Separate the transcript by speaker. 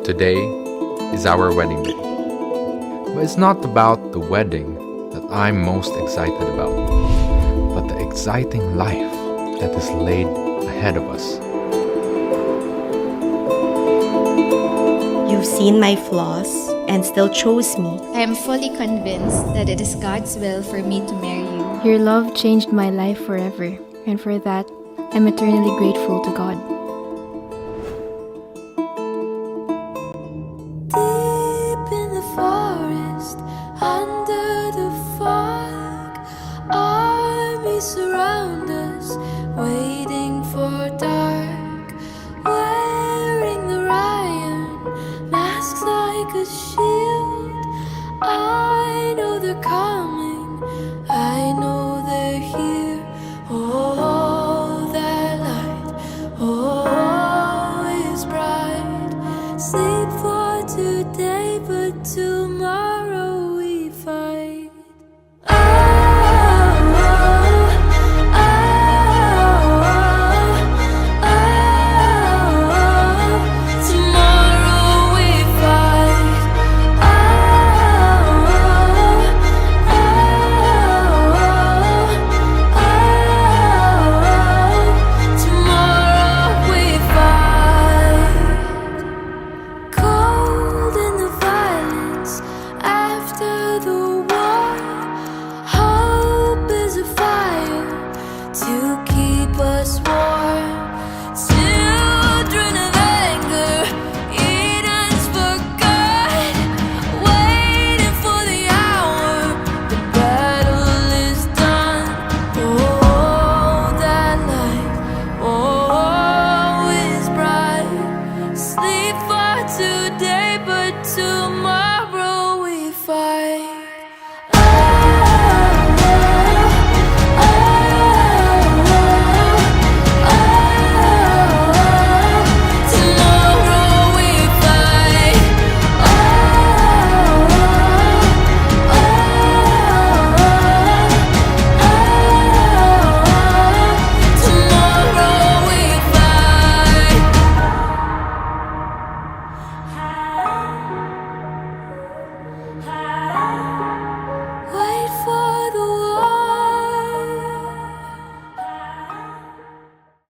Speaker 1: Today is our wedding day. But it's not about the wedding that I'm most excited about, but the exciting life that is laid ahead of us.
Speaker 2: You've seen my flaws and still chose me.
Speaker 3: I am fully convinced that it is God's will for me to marry you.
Speaker 4: Your love changed my life forever, and for that, I'm eternally grateful to God.
Speaker 5: Deep in the forest, under the fog, armies surround us, waiting for dark, wearing the iron masks like a shield. I know they're coming, I know they're here. Oh, that light, oh, is bright. Sleep for today, but tomorrow